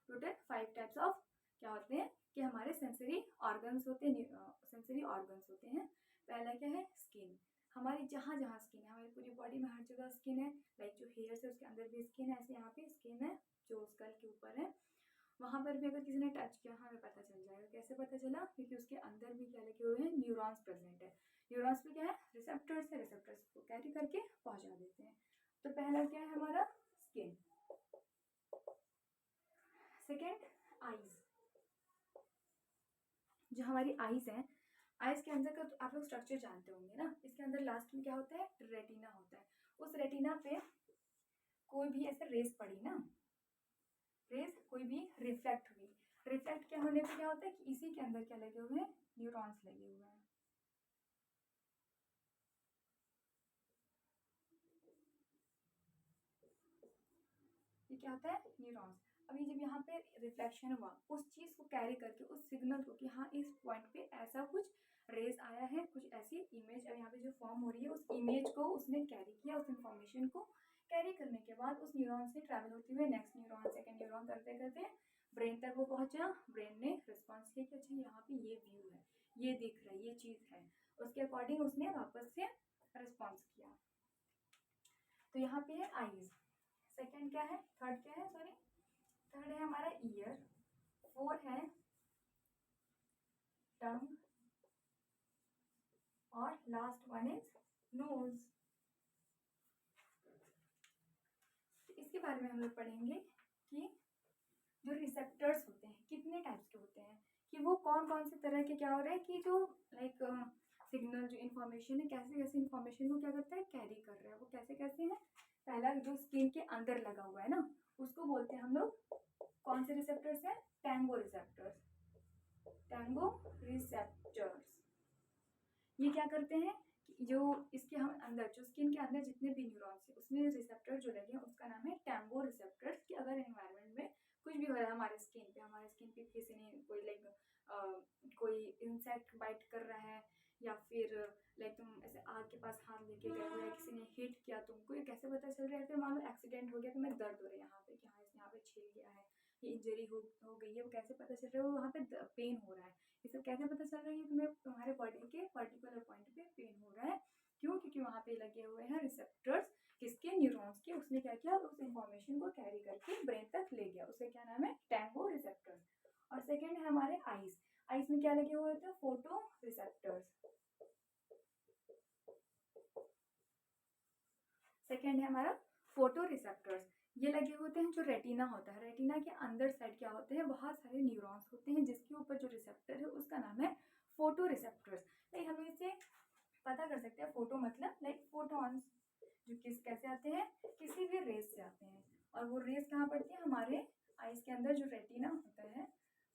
टोटल 5 टाइप्स ऑफ क्या होते हैं कि हमारे सेंसरी ऑर्गन्स होते हैं, सेंसरी ऑर्गन्स होते हैं। पहला क्या है, स्किन। हमारी जहाँ जहाँ स्किन है, हमारी पूरी बॉडी में हर जगह स्किन है, लाइक जो हेयर्स है उसके अंदर भी स्किन है, ऐसे यहाँ पे स्किन है जो स्कल के ऊपर है, वहाँ पर भी अगर किसी ने टच किया हमें पता चल जाएगा। कैसे पता चला, क्योंकि उसके अंदर भी क्या लगे हुए हैं, न्यूरॉन्स प्रेजेंट है। न्यूरॉन्स में क्या है, रिसेप्टर्स है, रिसेप्टर्स को कैरी करके पहुँचा देते हैं। तो पहला क्या है हमारा, स्किन। Second, eyes. जो हमारी आईज है, आईज के अंदर का तो आप लोग स्ट्रक्चर जानते होंगे ना, इसके अंदर लास्ट में क्या होता है, रेटिना होता है। उस रेटिना पे कोई भी ऐसे रेस पड़ी ना, रेस कोई भी रिफ्लेक्ट हुई, रिफ्लेक्ट क्या होने पे क्या होता है कि इसी के अंदर क्या लगे हुए हैं, न्यूरॉन्स लगे हुए हैं। ये क्या होता है, न्यूरॉन्स। अभी जब यहाँ पे रिफ्लेक्शन हुआ, उस चीज़ को कैरी करके, उस सिग्नल को कि हाँ इस पॉइंट पे ऐसा कुछ रेस आया है, कुछ ऐसी इमेज अब यहाँ पे जो फॉर्म हो रही है, उस इमेज को उसने कैरी किया, उस इंफॉर्मेशन को कैरी करने के बाद उस न्यूरॉन से ट्रैवल होते हुए नेक्स्ट न्यूरॉन, सेकेंड न्यूरॉन करते करते ब्रेन तक वो पहुंचा। ब्रेन ने रिस्पॉन्स किया कि अच्छा यहाँ पे ये व्यू है, ये दिख रहा है, ये चीज़ है, उसके अकॉर्डिंग उसने वापस से रिस्पॉन्स किया। तो यहाँ पे है आईज। सेकेंड क्या है, थर्ड क्या है, सॉरी, थर्ड है हमारा ईयर। फोर है टंग, और लास्ट वन इज नोज। इसके बारे में हम लोग पढ़ेंगे कि जो रिसेप्टर्स होते हैं कितने टाइप्स के होते हैं, कि वो कौन कौन से तरह के क्या हो रहा है, कि जो लाइक सिग्नल जो इन्फॉर्मेशन है, कैसे कैसे इन्फॉर्मेशन को क्या करता है, कैरी कर रहा है, वो कैसे कैसे है। पहला जो स्किन के अंदर लगा हुआ है ना, उसको बोलते हैं हम लोग, कौन से रिसेप्टर्स है, टैंगो रिसेप्टर्स। टैंगो रिसेप्टर्स ये क्या करते हैं कि जो इसके हम अंदर, जो स्किन के अंदर जितने भी न्यूरॉन्स है उसमें रिसेप्टर जो लगे हैं उसका नाम है टैंगो रिसेप्टर्स। कि अगर एनवायरनमेंट में कुछ भी हो रहा है हमारे स्किन पे किसी ने कोई लाइक कोई इंसेक्ट बाइट कर रहा है, या फिर लाइक तुम ऐसे आग के पास हाथ लेके गए हो, या किसी ने हिट किया तुमको, ये कैसे पता चल रहा है, फिर मान लो एक्सीडेंट हो गया, तुम्हें दर्द हो रहा है यहाँ पे कि हाँ इस यहाँ पे छिल गया है, ये इंजरी हो गई है, वो कैसे पता चल रहा है, वो वहाँ पे पेन हो रहा है, ये सब कैसे पता चल रहा है कि तुम्हें तुम्हारे बॉडी के पर्टिकुलर पॉइंट पे पेन हो रहा है। क्यों, क्योंकि वहाँ पे लगे हुए हैं रिसेप्टर्स, किसके, न्यूरॉन्स के। उसने क्या किया, उस इंफॉर्मेशन को कैरी कर है हमारा फोटो रिसेप्टर्स। ये लगे होते हैं जो रेटिना होता है, रेटिना के अंदर साइड क्या होते हैं, बहुत सारे न्यूरॉन्स होते हैं जिसके ऊपर जो रिसेप्टर है उसका नाम है फोटो रिसेप्टर्स। लाइक हम इसे पता कर सकते हैं, फोटो मतलब लाइक फोटॉन्स जो कैसे आते हैं, किसी भी रेस से आते हैं, और वो रेस कहाँ पड़ती है, हमारे आइज के अंदर जो रेटिना होता है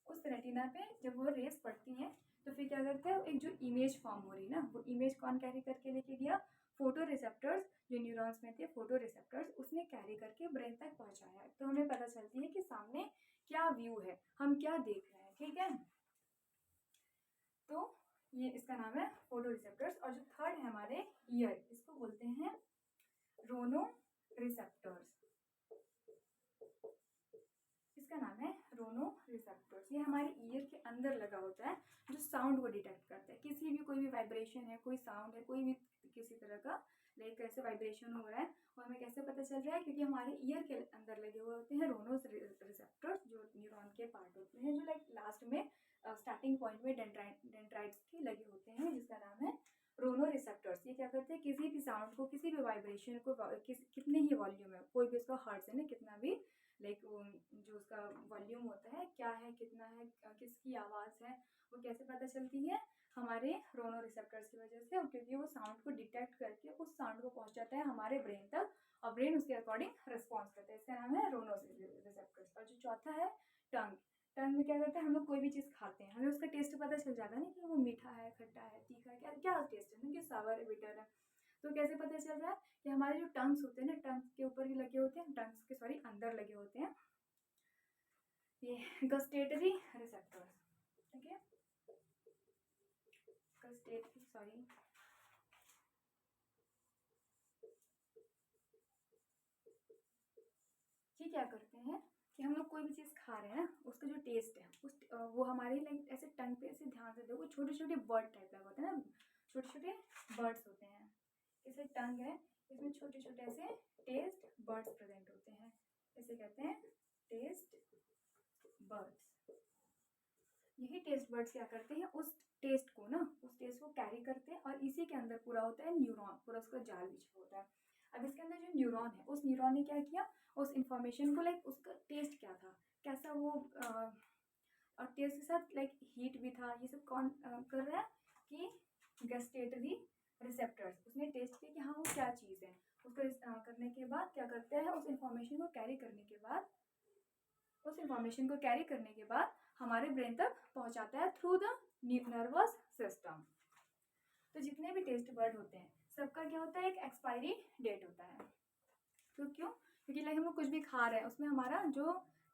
उस रेटिना पे जब वो रेस पड़ती हैं तो फिर क्या करते हैं, एक जो इमेज फॉर्म हो रही ना, वो इमेज कौन कैरी करके लेके गया, फोटो रिसेप्टर्स, जो न्यूरॉन्स में थे फोटो रिसेप्टर्स, उसने कैरी करके ब्रेन तक पहुंचाया। तो हमें पता चलती है कि सामने क्या व्यू है, हम क्या देख रहे हैं, ठीक है। तो ये इसका नाम है फोटो रिसेप्टर्स। और जो थर्ड है हमारे ईयर, इसको बोलते हैं रोनो रिसेप्टर्स, इसका नाम है रोनो रिसेप्टर्स। ये हमारे ईयर के अंदर लगा होता है, जो साउंड को डिटेक्ट करता है, किसी भी कोई भी वाइब्रेशन है, कोई साउंड है, कोई भी किसी तरह का लाइक कैसे वाइब्रेशन हो रहा है, और हमें कैसे पता चल रहा है, क्योंकि हमारे ईयर के अंदर लगे हुए होते हैं रोनो रिसेप्टर्स, जो न्यूरॉन के पार्ट होते हैं, जो लाइक लास्ट में स्टार्टिंग पॉइंट में डेंड्राइट्स के लगे होते हैं, जिसका नाम है रोनो रिसेप्टर्स। ये क्या करते हैं, किसी भी साउंड को, किसी भी वाइब्रेशन को, कितने ही वॉल्यूम है, कोई भी उसका हर्ट्ज है ना, कितना भी लाइक जो उसका वॉल्यूम होता है क्या है, कितना है, किसकी आवाज़ है, वो कैसे पता चलती है, हमारे रोनो रिसेप्टर्स की वजह से, क्योंकि वो साउंड को डिटेक्ट करके उस साउंड को पहुंचाता है हमारे ब्रेन तक, और ब्रेन उसके अकॉर्डिंग रिस्पॉन्स करता है। इसका नाम है रोनो रिसेप्टर्स। और जो चौथा है टंग, टंग में क्या करता है, हम लोग कोई भी चीज़ खाते हैं, हमें उसका टेस्ट पता चल जाता है ना, कि वो मीठा है, खट्टा है, तीखा है, क्या क्या टेस्ट है ना, कि सावर है, बिटर है। तो कैसे पता चल रहा है कि हमारे जो टंग्स होते हैं ना, टंग्स के ऊपर भी लगे होते हैं, टंग्स के सॉरी अंदर लगे होते हैं ये गस्टेटरी रिसेप्टर्स, ठीक है, गस्टेटरी सॉरी ये क्या करते हैं कि हम लोग कोई भी चीज़ खा रहे हैं ना, उसका जो टेस्ट है उस वो हमारे लाइक ऐसे टंग पे ऐसे ध्यान से देखो, छोटे छोटे बर्ड टाइप लगा होता है ना, छोटे छोटे बर्ड्स होते हैं, इसे टंग है, इसमें छोटे छोटे ऐसे टेस्ट बर्ड्स प्रेजेंट होते हैं, इसे कहते हैं टेस्ट बर्ड्स। यही टेस्ट बर्ड्स क्या करते हैं, उस टेस्ट को ना, उस टेस्ट को कैरी करते हैं, और इसी के अंदर पूरा होता है न्यूरॉन, पूरा उसका जाल बिछा होता है। अब इसके अंदर जो न्यूरॉन है, उस न्यूरॉन ने क्या किया, उस इंफॉर्मेशन को लाइक उसका टेस्ट क्या था, कैसा वो और टेस्ट के साथ लाइक हीट भी था, ये सब कौन कर रहा है कि गस्टेटरी रिसेप्टर्स, उसने टेस्ट किया कि हाँ वो क्या चीज़ है, उसको करने के बाद क्या करते हैं, उस इंफॉर्मेशन को कैरी करने के बाद, उस इंफॉर्मेशन को कैरी करने के बाद हमारे ब्रेन तक पहुंचाता है थ्रू द नर्वस सिस्टम। तो जितने भी टेस्ट बर्ड होते हैं सबका क्या होता है, एक एक्सपायरी डेट होता है। तो क्यों, क्योंकि लाइक हम लोग कुछ भी खा रहे हैं, उसमें हमारा जो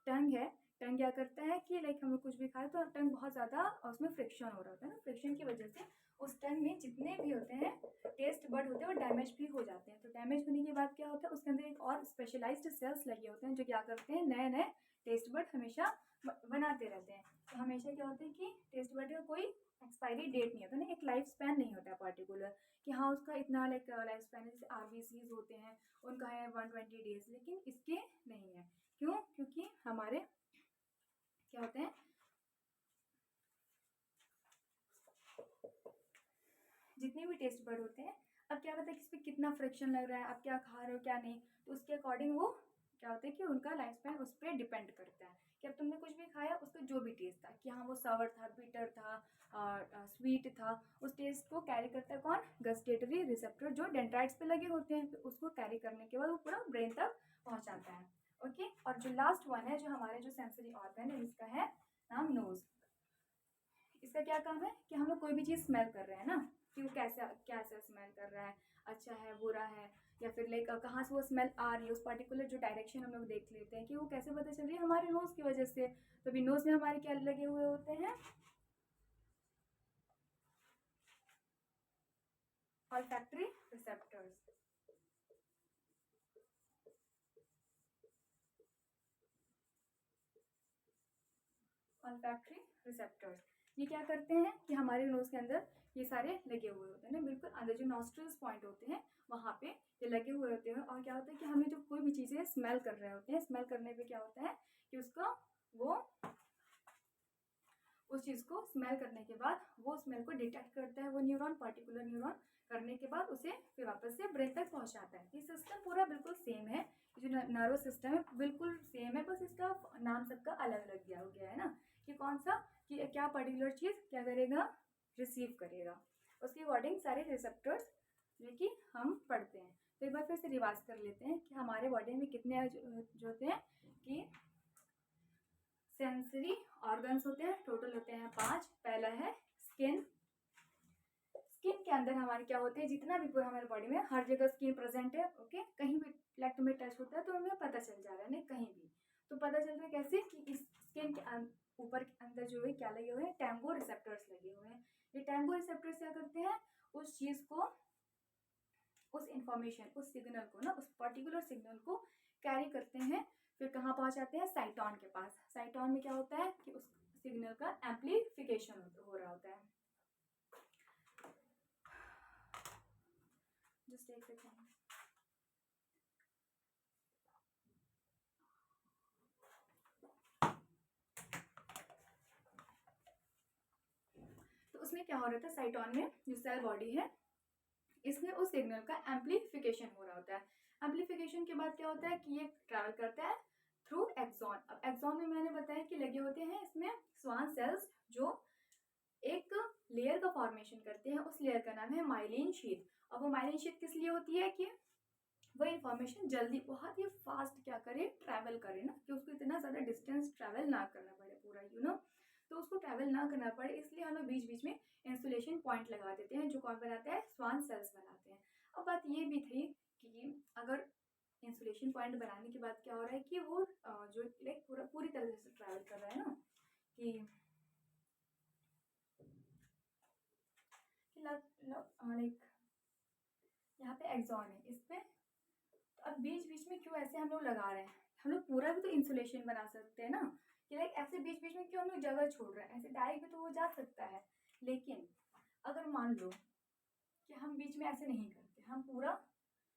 टंग है, टंग क्या करता है कि लाइक हम लोग कुछ भी खा रहे हैं तो टंग बहुत ज़्यादा उसमें फ्रिक्शन हो रहा होता है ना, फ्रिक्शन की वजह से उस टंग में जितने भी होते हैं टेस्ट बर्ड होते हैं वो डैमेज भी हो जाते हैं। तो डैमेज होने के बाद क्या होता है, उसके अंदर एक और स्पेशलाइज्ड सेल्स लगे होते हैं जो क्या करते हैं, नए नए टेस्ट बर्ड हमेशा बनाते रहते हैं। तो हमेशा क्या होता है कि टेस्ट बर्ड का कोई एक्सपायरी डेट नहीं होता ना, एक लाइफ स्पैन नहीं होता है पर्टिकुलर कि हाँ उसका इतना लाइक लाइफ स्पैन है, जैसे आरबीसीज होते हैं उनका है 120 डेज, लेकिन इसके नहीं है। क्यों, क्योंकि हमारे क्या होते हैं, जितने भी टेस्ट बर्ड होते हैं, अब क्या पता है किस पे कितना फ्रिक्शन लग रहा है, आप क्या खा रहे हो क्या नहीं, तो उसके अकॉर्डिंग वो क्या होता है कि उनका लाइफ स्पैन उस पर डिपेंड करता है कि अब तुमने कुछ भी खाया उसका जो भी टेस्ट था, कि हाँ वो सावर था, बिटर था, स्वीट था, उस टेस्ट को कैरी करता है कौन, गस्टेटरी रिसेप्टर जो डेंड्राइट्स पे लगे होते हैं। तो उसको कैरी करने के बाद वो पूरा ब्रेन तक पहुंचाता है। ओके, और जो लास्ट वन है जो हमारे जो सेंसरी ऑर्गन है, इसका है नाम नोज। इसका क्या काम है कि हम लोग कोई भी चीज़ स्मेल कर रहे हैं ना, कि वो कैसा कैसा स्मेल कर रहा है, अच्छा है बुरा है, या फिर लाइक कहाँ से वो स्मेल आ रही है, उस पर्टिकुलर जो डायरेक्शन हम लोग देख लेते हैं कि वो कैसे पता चल रही है, हमारे नोज़ की वजह से। तो अभी नोज़ में हमारे क्या लगे हुए होते हैं, ऑल्फैक्टरी रिसेप्टर्स। ऑल्फैक्टरी रिसेप्टर्स ये क्या करते हैं कि हमारे नोज के अंदर ये सारे लगे हुए होते हैं ना, बिल्कुल अंदर जो नॉस्ट्रल्स पॉइंट होते हैं वहाँ पे ये लगे हुए होते हैं। और क्या होता है कि हमें जो कोई भी चीज़ें स्मेल कर रहे होते हैं, स्मेल करने पे क्या होता है कि उसका वो उस चीज़ को स्मेल करने के बाद वो स्मेल को डिटेक्ट करता है वो न्यूरॉन, पर्टिकुलर न्यूरॉन, करने के बाद उसे फिर वापस से ब्रेन तक पहुंचाता है। ये सिस्टम पूरा बिल्कुल सेम है, जो नर्वस सिस्टम है बिल्कुल सेम है, बस इसका नाम सबका अलग अलग दिया हो गया है ना, कि कौन सा कि क्या पर्टिकुलर चीज़ क्या करेगा, रिसीव करेगा। उसके अकॉर्डिंग सारे रिसेप्टर्स जो कि हम पढ़ते हैं। तो एक बार फिर से रिवाज कर लेते हैं कि हमारे बॉडी में कितने जो होते हैं कि सेंसरी ऑर्गन्स होते हैं, टोटल होते हैं 5। पहला है स्किन। स्किन के अंदर हमारे क्या होते हैं, जितना भी पूरा हमारे बॉडी में हर जगह स्किन प्रेजेंट है, ओके। कहीं भी लेफ्ट में टच होता है तो हमें पता चल जा रहा है, नहीं कहीं भी तो पता चल रहा है कैसे कि इस स्किन के ऊपर के अंदर जो है क्या लगे हुए हैं, टैंगो रिसेप्टर्स लगे हुए हैं। ये टैंगो रिसेप्टर्स क्या करते हैं, उस चीज़ को, उस इंफॉर्मेशन, उस सिग्नल को ना, उस पर्टिकुलर सिग्नल को कैरी करते हैं, फिर कहाँ पहुँचाते हैं, साइटॉन के पास। साइटॉन में क्या होता है कि उस सिग्नल का एम्पलीफिकेशन हो रहा होता है। जस्ट एक सेकेंड। तो उसमें क्या हो रहा था, साइटॉन में जो सेल बॉडी है इसमें उस सिग्नल का एम्पलीफिकेशन हो रहा होता है। एम्पलीफिकेशन के बाद क्या होता है कि ये ट्रैवल करता है थ्रू एक्सॉन। अब एक्सॉन में मैंने बताया कि लगे होते हैं इसमें स्वान सेल्स, जो एक लेयर का फॉर्मेशन करते हैं, उस लेयर का नाम है माइलिन शीथ। और वो माइलिन शीथ किस लिए होती है कि वो इन्फॉर्मेशन जल्दी बहुत ही फास्ट क्या करे, ट्रैवल करे ना, कि उसको इतना ज़्यादा डिस्टेंस ट्रैवल ना करना पड़े पूरा, तो उसको ट्रैवल ना करना पड़े, इसलिए हम लोग बीच बीच में इंसुलेशन पॉइंट लगा देते हैं, जो कौन बनाता है, स्वान सेल्स बनाते हैं। अब बात ये भी थी कि अगर इंसुलेशन पॉइंट बनाने के बाद क्या हो रहा है कि वो जो लाइक पूरी तरह से ट्रैवल कर रहा है ना, कि लाइक यहाँ पे एक्सॉन है इस पे, तो अब बीच बीच में क्यों ऐसे हम लोग लगा रहे हैं, हम लोग पूरा भी तो इंसुलेशन बना सकते हैं ना, कि लाइक ऐसे बीच बीच में क्यों हम लोग जगह छोड़ रहे हैं, ऐसे डायरेक्ट भी तो वो जा सकता है। लेकिन अगर मान लो कि हम बीच में ऐसे नहीं करते, हम पूरा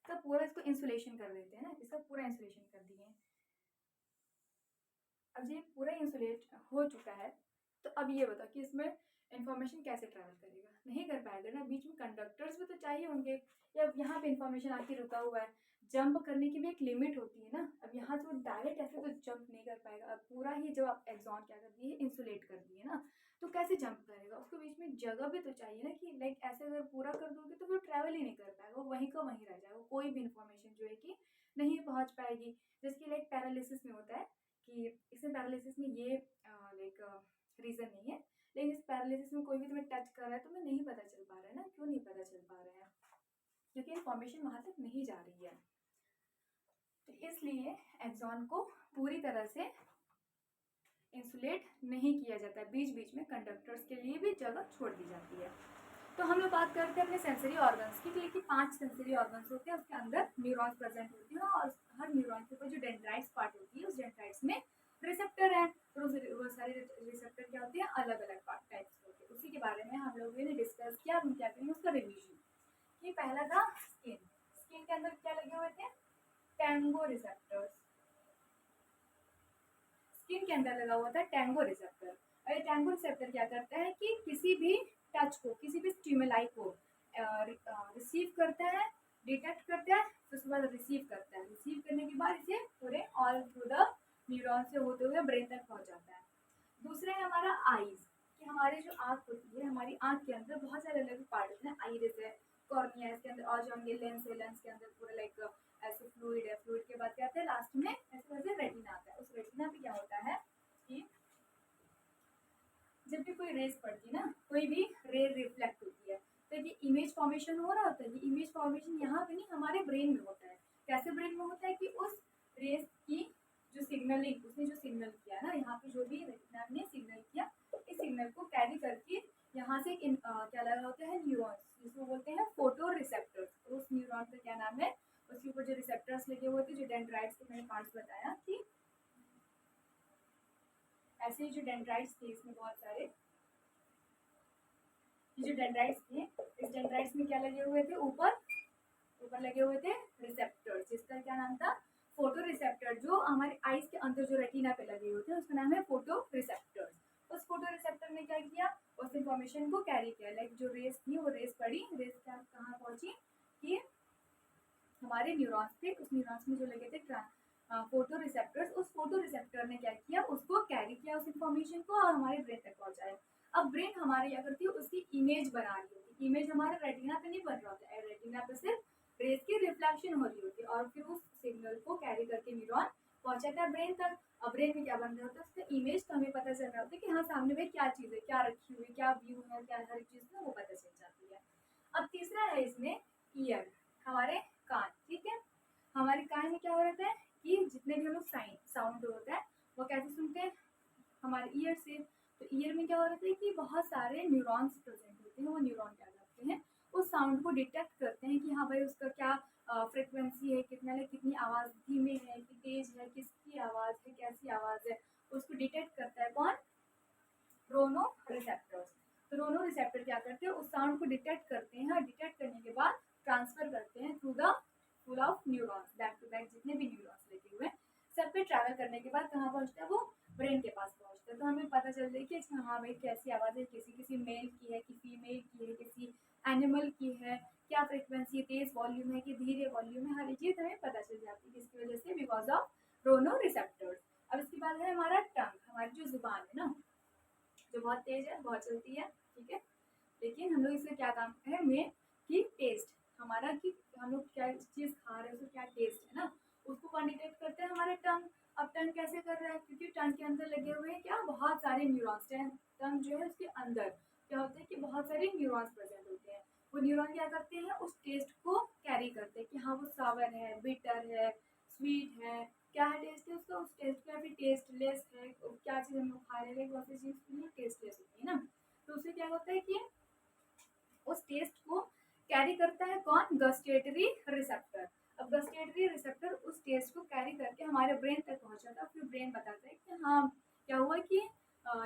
का पूरा इसको इंसुलेशन कर देते हैं ना, इसका पूरा इंसुलेशन कर दिए। अब ये पूरा इंसुलेट हो चुका है, तो अब ये बताओ कि इसमें इन्फॉर्मेशन कैसे ट्रैवल करेगा, नहीं कर पाएगा ना, बीच में कंडक्टर्स भी तो चाहिए होंगे, या यहाँ पे इन्फॉर्मेशन आके रुका हुआ है, जंप करने की भी एक लिमिट होती है ना। अब यहाँ से वो डायरेक्ट ऐसे तो जंप नहीं कर पाएगा, अब पूरा ही जब आप एक्सॉन क्या कर दिए, इंसुलेट कर दिए ना, तो कैसे जंप करेगा, उसको बीच में जगह भी तो चाहिए ना, कि लाइक ऐसे अगर पूरा कर दोगे तो फिर ट्रैवल ही नहीं कर पाएगा, वो वहीं का वहीं रह जाएगा, कोई भी इन्फॉर्मेशन जो है कि नहीं पहुँच पाएगी। जैसे कि लाइक पैरालिसिस में होता है कि इसमें पैरालिसिस में ये लाइक रीज़न नहीं है, लेकिन इस पैरालिसिस में कोई भी तुम्हें टच कर रहा है तो तुम्हें नहीं पता चल पा रहा है ना, क्यों नहीं पता चल पा रहा है, क्योंकि इन्फॉर्मेशन वहाँ तक नहीं जा रही है। तो इसलिए एक्सॉन को पूरी तरह से इंसुलेट नहीं किया जाता है, बीच बीच में कंडक्टर्स के लिए भी जगह छोड़ दी जाती है। तो हम लोग बात करते हैं अपने सेंसरी ऑर्गन्स की, कि 5 सेंसरी ऑर्गन्स होते हैं, उसके अंदर न्यूरॉन्स प्रेजेंट होती है, और हर न्यूरॉन के ऊपर जो डेंड्राइट्स पार्ट होती है, उस डेंड्राइट्स में रिसेप्टर है, तो वो सारे रिसेप्टर क्या होते हैं, अलग अलग टाइप्स के होते हैं। उसी के बारे में हम लोगों ने डिस्कस किया, हम क्या करेंगे उसका रिविजन। कि पहला था स्किन। स्किन के अंदर क्या लगे हुए थे, टैंगो रिसेप्टर्स। स्किन के अंदर लगा हुआ था टैंगो रिसेप्टर। और ये टैंगो रिसेप्टर क्या करता है कि किसी भी टच को, किसी भी स्टिमुलाई को रिसीव करता है, डिटेक्ट करता है, फिर उसके बाद रिसीव करता है, रिसीव करने के बाद इसे पूरे ऑल थ्रू द न्यूरॉन से होते हुए ब्रेन तक पहुंच जाता है। दूसरा है हमारा आईज, कि हमारी जो आँख होती है, हमारी आँख के अंदर बहुत सारे अलग पार्ट होते हैं, आइरिस है, कॉर्निया है, इसके अंदर और जाएंगे, लेंस है, लेंस के अंदर पूरा लाइक ऐसे फ्लूइड है, फ्लूइड के बाद क्या आता है लास्ट में ऐसे करके रेटिना आता है। उस रेटिना पे क्या होता है कि जब भी कोई रेज पड़ती है ना, कोई भी रे रिफ्लेक्ट होती है, तो ये इमेज फॉर्मेशन हो रहा होता है। ये इमेज फॉर्मेशन यहाँ पे नहीं, हमारे ब्रेन में होता है। कैसे ब्रेन में होता है कि उस रेज की जो सिग्नलिंग, उसने जो सिग्नल किया ना, यहाँ पे जो भी रेटिना ने सिग्नल किया, इस सिग्नल को कैरी करके यहाँ से क्या लगा होता है, न्यूरॉन्स, जिसको बोलते हैं फोटो रिसेप्टर्स। उस न्यूरॉन का क्या नाम है, उसके ऊपर जो रिसेप्टर्स लगे हुए थे, जो डेंड्राइट्स के मैंने पार्ट्स बताया कि ऐसे जो डेंड्राइट्स थे, इसमें बहुत सारे ये जो डेंड्राइट्स थे, इस डेंड्राइट्स में क्या लगे हुए थे, ऊपर लगे हुए थे रिसेप्टर्स, जिसका क्या नाम था, फोटो रिसेप्टर। जो हमारे आईज के अंदर जो रेटिना पे लगे हुए थे, उसका नाम है फोटो रिसेप्टर्स। उस फोटो रिसेप्टर ने क्या रेस थी वो रेस पड़ी, रेस क्या कहाँ पहुंची कि हमारे न्यूरॉन्स पे, उस न्यूरॉन्स में जो लगे थे फोटो रिसेप्टर्स, उस फोटो रिसेप्टर ने क्या किया, उसको कैरी किया उस इन्फॉर्मेशन को और हमारे ब्रेन तक पहुंचाया। अब ब्रेन हमारे क्या करती है, उसकी इमेज बना रही होती है। इमेज हमारे रेटिना पे नहीं बन रहा होता है, रेटिना पे सिर्फ रेस की रिफ्लेक्शन हो रही होती है और फिर उस सिग्नल को कैरी करके न्यूरॉन पहुंचाता है ब्रेन तक। अब ब्रेन में क्या बन रहा होता है, उसका इमेज तो हमें पता चल रहा होता है कि हाँ सामने में क्या चीज़ है, क्या रखी हुई, क्या व्यू है, क्या हर चीज़ है वो पता चल जाती है। अब तीसरा है इसमें ईयर, हमारे कान। ठीक है, हमारे कान में क्या हो रहा है कि जितने भी हम लोग साउंड होता है वो कैसे सुनते हैं, हमारे ईयर से। तो ईयर में क्या हो रहा है कि बहुत सारे न्यूरॉन्स प्रेजेंट होते हैं। वो न्यूरॉन क्या करते हैं, उस साउंड को डिटेक्ट करते हैं कि हाँ भाई उसका क्या फ्रिक्वेंसी है, कितनी आवाज़ धीमे है कि तेज है, किसकी आवाज़ है, कैसी आवाज़ है, उसको डिटेक्ट करता है कौन, रोनो रिसेप्टर्स। तो रोनो रिसेप्टर क्या करते हैं, उस साउंड को डिटेक्ट करते हैं, डिटेक्ट करने के बाद ट्रांसफर करते हैं through the full of neurons, back to back जितने भी न्यूरॉन्स लगे हुए हैं सब पे ट्रैवल करने के बाद कहाँ पहुँचता है, वो ब्रेन के पास पहुँचता है। तो हमें पता चल रही है कि अच्छा हाँ भाई कैसी आवाज़ है, किसी किसी मेल की है कि फीमेल की है, किसी एनिमल की है, क्या फ्रिक्वेंसी, तेज वॉल्यूम है कि धीरे वॉल्यूम है, हर चीज़ हमें पता चल जाती है किसकी वजह से, बिकॉज ऑफ रोनो रिसेप्टर्स। अब इसके बाद है हमारा टंग, हमारी जो जुबान है ना, जो बहुत तेज है, बहुत चलती है। ठीक है, लेकिन हम लोग इसका क्या काम है मेन कि टेस्ट हमारा, कि हम लोग क्या चीज़ खा रहे हैं उसका क्या टेस्ट है ना, उसको कौन डिटेक्ट करते हैं, हमारे टंग। अब टंग कैसे कर रहा है, क्योंकि टंग के अंदर लगे हुए हैं क्या, बहुत सारे न्यूरॉन्स। टंग जो है उसके अंदर क्या होता है कि बहुत सारे न्यूरॉन्स प्रेजेंट होते हैं। वो न्यूरॉन क्या करते हैं, उस टेस्ट को कैरी करते हैं कि हाँ वो सावर है, बिटर है, स्वीट है, क्या है टेस्ट है उसका, उस टेस्ट का, फिर टेस्टलेस है, क्या चीज़ हम लोग खा रहे हैं बहुत सी चीज़ टेस्टलेस होती है ना। तो उससे क्या होता है कि उस टेस्ट को कैरी करता है कौन, गस्टेटरी रिसेप्टर। अब गस्टेटरी रिसेप्टर उस टेस्ट को कैरी करके हमारे ब्रेन तक पहुंचाता है, फिर ब्रेन बताता है कि हाँ क्या हुआ कि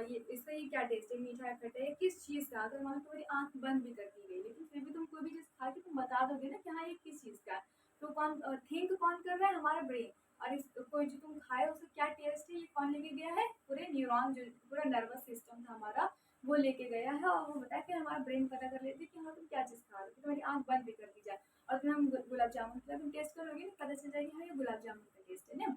ये इसका ये क्या टेस्ट है, मीठा है, खट्टा है, किस चीज़ का। अगर मान लो तुम्हारी आंख बंद भी कर दी गई लेकिन फिर भी तुम कोई भी चीज़ खा के तुम बता दोगे ना कि हाँ ये किस चीज़ का है। तो कौन थिंक कौन कर रहा है, हमारा ब्रेन। और इस कोई जो तुम खाए उसका क्या टेस्ट है, ये कौन लेके गया है, पूरे न्यूरॉन, जो पूरा नर्वस सिस्टम था हमारा वो लेके गया है। और वो बताया कि हमारा ब्रेन पता कर लेती है कि हाँ तुम क्या चीज़ खा रहे हो, तुम्हारी आंख बंद भी कर दी जाए और फिर हम गुलाब जामुन का तुम टेस्ट करोगे ना, पता चल जाएगी हाँ ये गुलाब जामुन का टेस्ट है ना।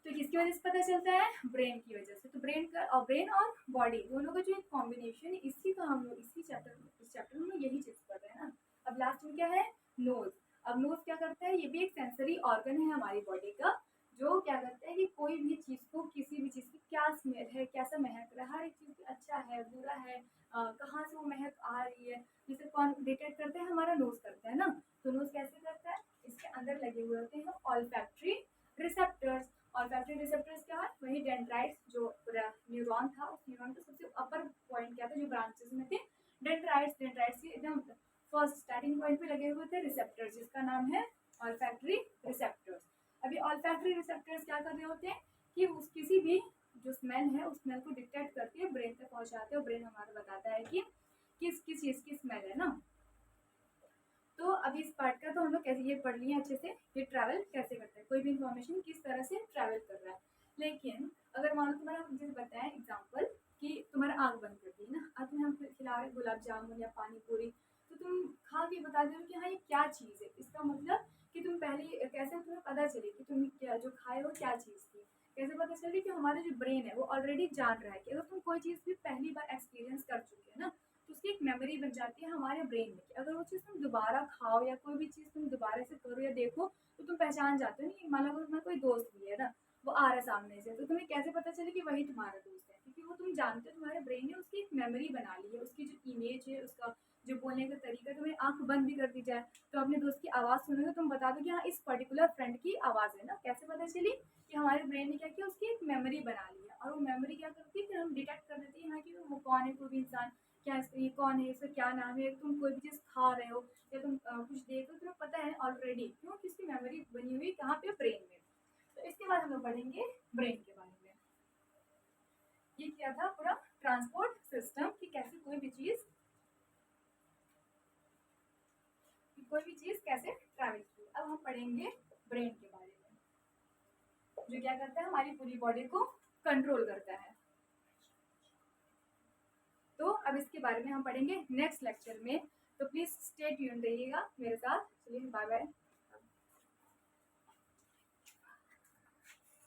तो किसकी वजह से पता चलता है, ब्रेन की वजह से। तो ब्रेन और बॉडी दोनों का जो एक कॉम्बिनेशन है, इसी का हम लोग इस चैप्टर में यही चीज़ पढ़ रहे हैं ना। अब लास्ट में क्या है, नोज। अब नोज क्या करता है, ये भी एक सेंसरी ऑर्गन है हमारी बॉडी का, जो क्या करता है कि कोई भी चीज़ को, किसी भी चीज़ की क्या स्मेल है, कैसा महक रहा है, हर एक चीज़ अच्छा है बुरा है, कहाँ से वो महक आ रही है, जिसे कौन डिटेक्ट करता है, हमारा नोज करता है ना। तो नोज कैसे करता है, इसके अंदर लगे हुए होते हैं ऑल्फैक्टरी रिसेप्टर्स। ऑल्फैक्टरी रिसेप्टर्स क्या है, वही डेंड्राइट्स, जो न्यूरॉन था उस न्यूरॉन का सबसे अपर पॉइंट क्या था, जो ब्रांचेस में थे डेंड्राइट्स के एकदम फर्स्ट स्टार्टिंग पॉइंट पे लगे हुए थे रिसेप्टर्स, जिसका नाम है ऑल्फैक्टरी रिसेप्टर्स। अभी ऑल्फैक्टरी रिसेप्टर्स क्या कर रहे होते हैं कि उस किसी भी जो स्मेल है उस स्मेल को डिटेक्ट करके ब्रेन तक पहुंचाते हैं और ब्रेन हमारा बताता है कि किस किस चीज़ की स्मेल है ना। तो अभी इस पार्ट का तो हम लोग कैसे ये पढ़ लिए अच्छे से कि ट्रैवल कैसे करता है, कोई भी इंफॉर्मेशन किस तरह से ट्रैवल कर रहा है। लेकिन अगर मान लो तुम्हारा जैसे बताएं एग्जाम्पल कि तुम्हारा आँख बंद कर दी ना, अब तुम्हें हम खिला रहे गुलाब जामुन या पानी पूरी, तो तुम खा के बता दे रहे हो कि हाँ ये क्या चीज़ है। इसका मतलब कि तुम पहले कैसे तुम्हें पता चले कि तुम क्या जो खाए हो क्या चीज़ थी, कैसे पता चले कि हमारा जो ब्रेन है वो ऑलरेडी जान रहा है कि अगर तुम कोई चीज़ भी पहली बार एक्सपीरियंस कर चुके हैं ना, तो उसकी एक मेमोरी बन जाती है हमारे ब्रेन में कि अगर वो चीज़ तुम दोबारा खाओ या कोई भी चीज़ तुम दोबारा से करो या देखो तो तुम पहचान जाते हो। नहीं मान लो अगर तुम्हारा कोई दोस्त भी है ना, वो आ रहा है सामने से, तो तुम्हें कैसे पता चले कि वही तुम्हारा दोस्त है, क्योंकि वो तुम जानते हो, तुम्हारे ब्रेन ने उसकी एक मेमोरी बना ली है, उसकी जो इमेज है, उसका जो बोलने का तरीका। तुम्हें आंख बंद भी कर दी जाए तो अपने दोस्त की आवाज़ सुनोगे तुम बता दो कि हाँ इस पर्टिकुलर फ्रेंड की आवाज़ है ना। कैसे पता चली कि हमारे ब्रेन ने क्या किया, उसकी एक मेमोरी बना ली है और वो मेमोरी क्या करती है, फिर हम डिटेक्ट कर देते हैं हाँ कि वो कौन है, कोई भी इंसान, क्या ये कौन है, इसका क्या नाम है। तुम कोई भी चीज़ खा रहे हो या तुम कुछ देख रहे हो, तुम्हें पता है ऑलरेडी, क्यों, किसकी मेमोरी बनी हुई कहाँ पे, ब्रेन में। तो इसके बाद हम लोग पढ़ेंगे ब्रेन के बारे में। ये क्या था पूरा ट्रांसपोर्ट सिस्टम कि कैसे कोई भी चीज़ कैसे ट्रैवल की। अब हम पढ़ेंगे ब्रेन के बारे में, जो क्या करता है, हमारी पूरी बॉडी को कंट्रोल करता है। तो अब इसके बारे में हम पढ़ेंगे नेक्स्ट लेक्चर में। तो प्लीज़ स्टे ट्यून रहिएगा मेरे साथ। चलिए बाय बाय।